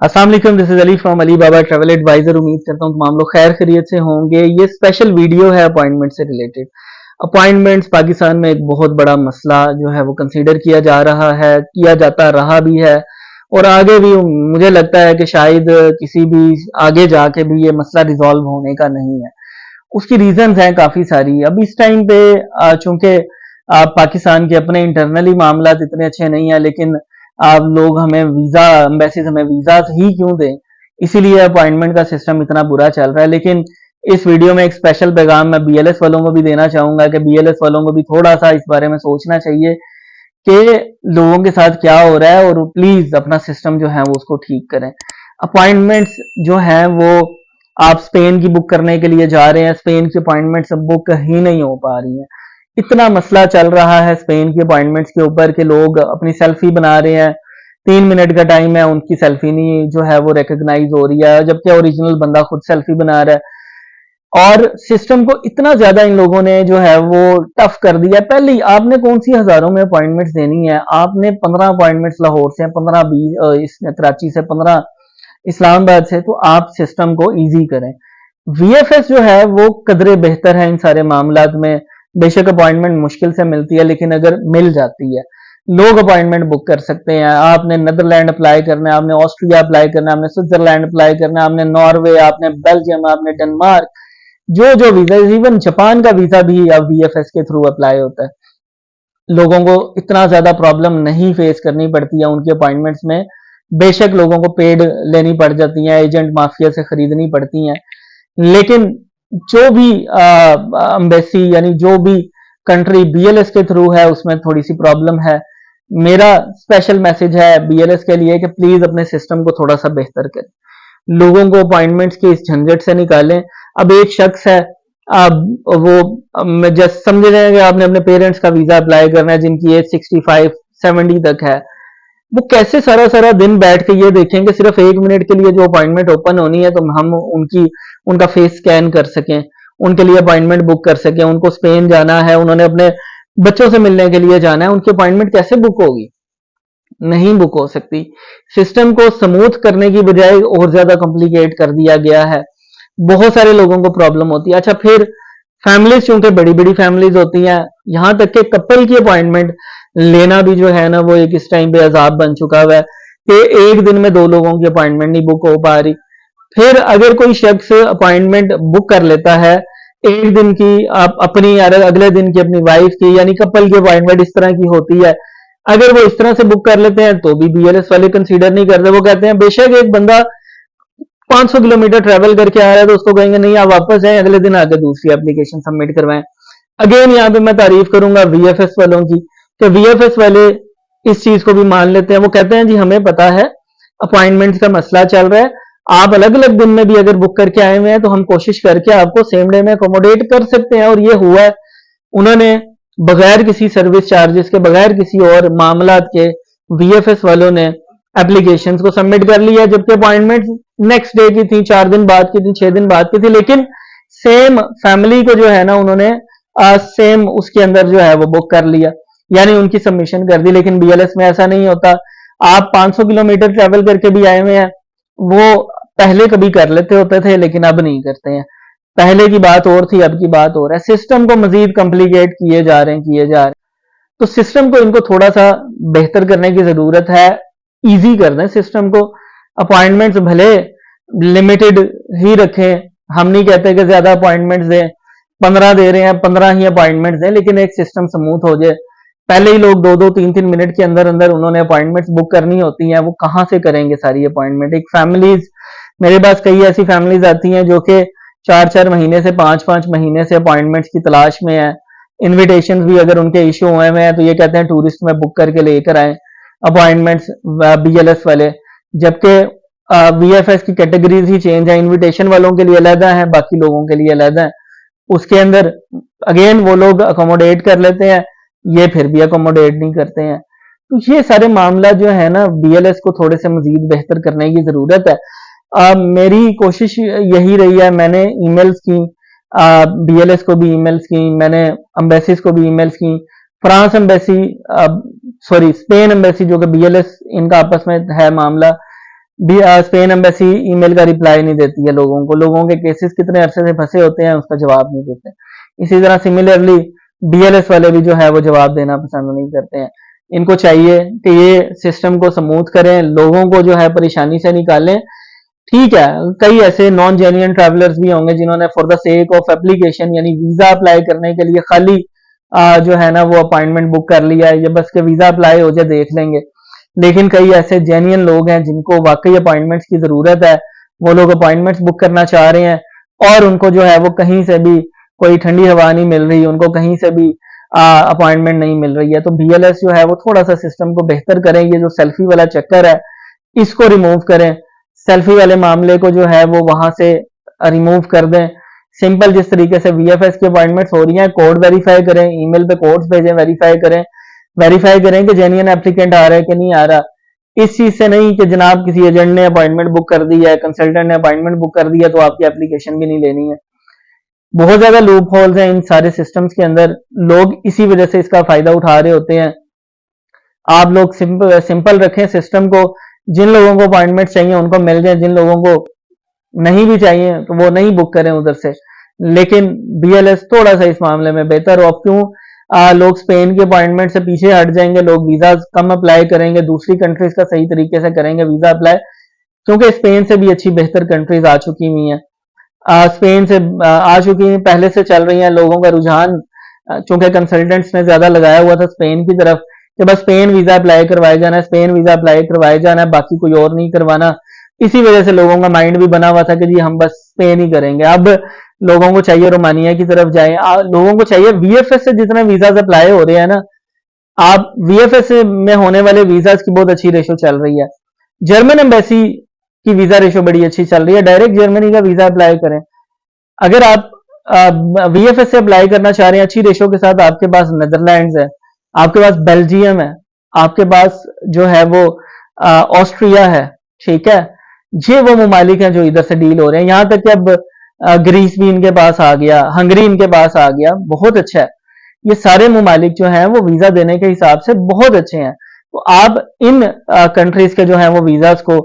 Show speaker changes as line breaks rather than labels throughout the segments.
अस्सलाम वालेकुम, this is Ali from Ali Baba travel advisor. उम्मीद करता हूँ तमाम लोग खैर खैरियत से होंगे। ये स्पेशल वीडियो है अपॉइंटमेंट से रिलेटेड। अपॉइंटमेंट्स पाकिस्तान में एक बहुत बड़ा मसला जो है वो कंसीडर किया जा रहा है, किया जाता रहा भी है और आगे भी मुझे लगता है कि शायद किसी भी आगे जाके भी ये मसला रिजॉल्व होने का नहीं है। उसकी रीजंस हैं काफी सारी। अब इस टाइम पे चूंकि पाकिस्तान के अपने इंटरनली मामला इतने अच्छे नहीं है, लेकिन आप लोग हमें वीजा एम्बेसीज हमें वीजा ही क्यों दें, इसीलिए अपॉइंटमेंट का सिस्टम इतना बुरा चल रहा है। लेकिन इस वीडियो में एक स्पेशल पैगाम मैं बीएलएस वालों को भी देना चाहूंगा कि बीएलएस वालों को भी थोड़ा सा इस बारे में सोचना चाहिए कि लोगों के साथ क्या हो रहा है और प्लीज अपना सिस्टम जो है वो उसको ठीक करें। अपॉइंटमेंट्स जो है वो आप स्पेन की बुक करने के लिए जा रहे हैं, स्पेन की अपॉइंटमेंट्स बुक ही नहीं हो पा रही है। इतना मसला चल रहा है स्पेन की अपॉइंटमेंट्स के ऊपर कि लोग अपनी सेल्फी बना रहे हैं, 3 मिनट का टाइम है, उनकी सेल्फी नहीं जो है वो रिकॉग्नाइज हो रही है, जबकि ओरिजिनल बंदा खुद सेल्फी बना रहा है। और सिस्टम को इतना ज्यादा इन लोगों ने जो है वो टफ कर दिया। पहले आपने कौन सी हजारों में अपॉइंटमेंट्स देनी है, आपने 15 अपॉइंटमेंट्स लाहौर से, 15 20 कराची से, 15 इस्लामाबाद से, तो आप सिस्टम को इजी करें। वीएफएस जो है वो कदरे बेहतर है इन सारे मामलात में। बेशक अपॉइंटमेंट मुश्किल से मिलती है, लेकिन अगर मिल जाती है लोग अपॉइंटमेंट बुक कर सकते हैं। आपने नीदरलैंड अप्लाई करना है, आपने ऑस्ट्रिया अप्लाई करना है, आपने स्विट्जरलैंड अप्लाई करना है, आपने नॉर्वे, आपने बेल्जियम, आपने डेनमार्क, जो जो वीजा, इवन जापान का वीजा भी अब वीएफएस के थ्रू अप्लाई होता है। लोगों को इतना ज्यादा प्रॉब्लम नहीं फेस करनी पड़ती है उनकी अपॉइंटमेंट्स में। बेशक लोगों को पेड लेनी पड़ जाती है, एजेंट माफिया से खरीदनी पड़ती हैं, लेकिन जो भी एम्बेसी यानी जो भी कंट्री बीएलएस के थ्रू है उसमें थोड़ी सी प्रॉब्लम है। मेरा स्पेशल मैसेज है बीएलएस के लिए कि प्लीज अपने सिस्टम को थोड़ा सा बेहतर करें, लोगों को अपॉइंटमेंट्स के इस झंझट से निकालें। अब एक शख्स है, अब वो जस्ट समझ रहे हैं कि आपने अपने पेरेंट्स का वीजा अप्लाई करना है जिनकी एज 65-70 तक है। वो कैसे सारा सारा दिन बैठ के ये देखेंगे सिर्फ 1 मिनट के लिए जो अपॉइंटमेंट ओपन होनी है तो हम उनका फेस स्कैन कर सकें, उनके लिए अपॉइंटमेंट बुक कर सकें। उनको स्पेन जाना है, उन्होंने अपने बच्चों से मिलने के लिए जाना है, उनकी अपॉइंटमेंट कैसे बुक होगी? नहीं बुक हो सकती। सिस्टम को स्मूथ करने की बजाय और ज्यादा कॉम्प्लिकेट कर दिया गया है। बहुत सारे लोगों को प्रॉब्लम होती है। अच्छा, फिर फैमिलीज चूंकि बड़ी बड़ी फैमिलीज होती हैं, यहां तक के कपल की अपॉइंटमेंट लेना भी जो है ना वो एक इस टाइम पे अजाब बन चुका हुआ है कि एक दिन में 2 लोगों की अपॉइंटमेंट नहीं बुक हो पा रही। फिर अगर कोई शख्स अपॉइंटमेंट बुक कर लेता है एक दिन की, आप अपनी अगले दिन की अपनी वाइफ की, यानी कपल की अपॉइंटमेंट इस तरह की होती है, अगर वो इस तरह से बुक कर लेते हैं तो भी बीएलएस वाले कंसीडर नहीं करते। वो कहते हैं बेशक एक बंदा 500 किलोमीटर ट्रेवल करके आ रहा है तो उसको कहेंगे नहीं आप वापस जाएं, अगले दिन आके दूसरी एप्लीकेशन सबमिट करवाएं। अगेन यहाँ पे मैं तारीफ करूंगा वीएफएस वालों की कि वीएफएस वाले इस चीज को भी मान लेते हैं। वो कहते हैं जी हमें पता है अपॉइंटमेंट का मसला चल रहा है, आप अलग अलग दिन में भी अगर बुक करके आए हुए हैं तो हम कोशिश करके आपको सेम डे में अकोमोडेट कर सकते हैं। और ये हुआ है, उन्होंने बगैर किसी सर्विस चार्जेस के, बगैर किसी और मामला के वीएफएस वालों ने एप्लीकेशंस को सबमिट कर लिया, जबकि अपॉइंटमेंट नेक्स्ट डे की थी, 4 दिन बाद की थी, 6 दिन बाद की थी, लेकिन सेम फैमिली को जो है ना उन्होंने सेम उसके अंदर जो है वो बुक कर लिया, यानी उनकी सबमिशन कर दी। लेकिन बीएलएस में ऐसा नहीं होता। आप 500 किलोमीटर ट्रेवल करके भी आए हुए हैं, वो पहले कभी कर लेते होते थे लेकिन अब नहीं करते हैं। पहले की बात और थी, अब की बात और है। सिस्टम को मजीद कॉम्प्लिकेट किए जा रहे हैं, किए जा रहे हैं। तो सिस्टम को इनको थोड़ा सा बेहतर करने की जरूरत है, इजी कर दें सिस्टम को। अपॉइंटमेंट्स भले लिमिटेड ही रखें, हम नहीं कहते कि ज्यादा अपॉइंटमेंट्स दें, 15 दे रहे हैं 15 ही अपॉइंटमेंट्स दें, लेकिन एक सिस्टम स्मूथ हो जाए। पहले ही लोग 2-2 3-3 मिनट के अंदर अंदर उन्होंने अपॉइंटमेंट्स बुक करनी होती हैं, वो कहां से करेंगे सारी अपॉइंटमेंट? एक फैमिलीज, मेरे पास कई ऐसी फैमिलीज आती हैं जो कि 4-4 महीने से 5-5 महीने से अपॉइंटमेंट्स की तलाश में है। इनविटेशन भी अगर उनके इशू हुए हैं तो ये कहते हैं टूरिस्ट में बुक करके लेकर आए अपॉइंटमेंट्स बीएलएस वाले, जबकि वीएफएस की कैटेगरीज ही चेंज है। इनविटेशन वालों के लिए अलग है, बाकी लोगों के लिए अलग है। उसके अंदर अगेन वो लोग अकोमोडेट कर लेते हैं, ये फिर भी अकोमोडेट नहीं करते हैं। तो ये सारे मामला जो है ना बीएलएस को थोड़े से मजीद बेहतर करने की जरूरत है। मेरी कोशिश यही रही है, मैंने ईमेल्स की, बीएलएस को भी ईमेल्स की, मैंने एम्बेसीज को भी ईमेल्स की। France embassy, sorry Spain embassy जो कि बीएलएस इनका आपस में है मामला, स्पेन एम्बेसी ईमेल का रिप्लाई नहीं देती है लोगों के केसेस कितने अरसे से फंसे होते हैं उसका जवाब नहीं देते। इसी तरह सिमिलरली बीएलएस वाले भी जो है वो जवाब देना पसंद नहीं करते हैं। इनको चाहिए कि ये सिस्टम को स्मूथ करें, लोगों को जो है परेशानी से निकालें। ठीक है, कई ऐसे नॉन जेन्युइन ट्रैवलर्स भी होंगे जिन्होंने for the sake of application यानी वीजा अप्लाई करने के लिए खाली जो है ना वो अपॉइंटमेंट बुक कर लिया है, या बस के वीजा अप्लाई हो जाए देख लेंगे। लेकिन कई ऐसे जेन्युइन लोग हैं जिनको वाकई अपॉइंटमेंट्स की जरूरत है, वो लोग अपॉइंटमेंट्स बुक करना चाह रहे हैं और उनको जो है वो कहीं से भी कोई ठंडी हवा नहीं मिल रही, उनको कहीं से भी अपॉइंटमेंट नहीं मिल रही है। तो बीएलएस जो है वो थोड़ा सा सिस्टम को बेहतर करें, ये जो सेल्फी वाला चक्कर है इसको रिमूव करें, सेल्फी वाले मामले को जो है वो वहां से रिमूव कर दें। सिंपल जिस तरीके से वीएफएस की अपॉइंटमेंट्स हो रही हैं, कोड वेरीफाई करें, ईमेल पे कोड्स भेजें, वेरीफाई करें कि जेन्युइन एप्लीकेंट आ रहा है कि नहीं आ रहा। इस चीज से नहीं कि जनाब किसी एजेंट ने अपॉइंटमेंट बुक कर दी है, कंसल्टेंट ने अपॉइंटमेंट बुक कर दिया तो आपकी एप्लीकेशन भी नहीं लेनी है। बहुत ज्यादा लूप होल्स हैं इन सारे सिस्टम्स के अंदर, लोग इसी वजह से इसका फायदा उठा रहे होते हैं। आप लोग सिंपल रखें सिस्टम को, जिन लोगों को अपॉइंटमेंट चाहिए उनको मिल जाए, जिन लोगों को नहीं भी चाहिए तो वो नहीं बुक करें उधर से। लेकिन बीएलएस थोड़ा सा इस मामले में बेहतर हो। अब क्यों लोग स्पेन के अपॉइंटमेंट से पीछे हट जाएंगे, लोग वीजा कम अप्लाई करेंगे, दूसरी कंट्रीज का सही तरीके से करेंगे वीजा अप्लाई, क्योंकि स्पेन से भी अच्छी बेहतर कंट्रीज आ चुकी हुई हैं। स्पेन से आ चुकी हैं, पहले से चल रही हैं। लोगों का रुझान चूंकि कंसल्टेंट्स ने ज्यादा लगाया हुआ था स्पेन की तरफ कि बस स्पेन वीजा अप्लाई करवाया जाना है, स्पेन वीजा अप्लाई करवाया जाना है, बाकी कोई और नहीं करवाना। इसी वजह से लोगों का माइंड भी बना हुआ था कि जी हम बस स्पेन ही करेंगे। अब लोगों को चाहिए रोमानिया की तरफ जाए, लोगों को चाहिए वीएफएस से जितने वीजाज अप्लाई हो रहे हैं ना, आप वीएफएस में होने वाले वीजाज की बहुत अच्छी रेशो चल रही है। जर्मन एम्बेसी की वीजा रेशो बड़ी अच्छी चल रही है, डायरेक्ट जर्मनी का वीजा अप्लाई करें। अगर आप वीएफएस से अप्लाई करना चाह रहे हैं अच्छी रेशो के साथ, आपके पास नीदरलैंड्स है, आपके पास बेल्जियम है, आपके पास जो है वो ऑस्ट्रिया है, ठीक है। ये वो ममालिक हैं जो इधर से डील हो रहे हैं। यहां तक कि अब ग्रीस भी इनके पास आ गया, हंगरी इनके पास आ गया, बहुत अच्छा है। ये सारे ममालिक जो हैं वो वीजा देने के हिसाब से बहुत अच्छे हैं। तो आप इन कंट्रीज के जो है वो वीजाज को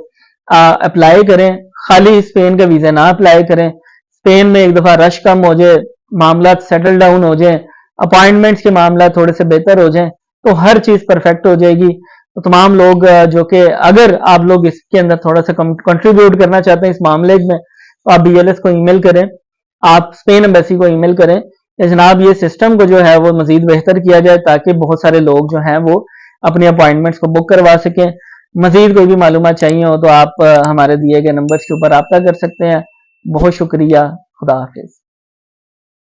अप्लाई करें, खाली स्पेन के वीजा ना अप्लाई करें। स्पेन में एक दफा रश कम हो जाए, मामला सेटल डाउन हो जाए, अपॉइंटमेंट्स के मामला थोड़े से बेहतर हो जाए तो हर चीज परफेक्ट हो जाएगी। तो तमाम लोग जो कि अगर आप लोग इसके अंदर थोड़ा सा कंट्रीब्यूट करना चाहते हैं इस मामले में, तो आप बीएलएस को ईमेल करें, आप स्पेन एम्बेसी को ईमेल करें कि जनाब ये सिस्टम को जो है वो मजीद बेहतर किया जाए ताकि बहुत सारे लोग जो हैं वो अपनी अपॉइंटमेंट्स को बुक करवा सकें। मजीद कोई भी मालूमात चाहिए हो तो आप हमारे दिए गए नंबर्स के ऊपर रब्ता कर सकते हैं। बहुत शुक्रिया, खुदा हाफिज।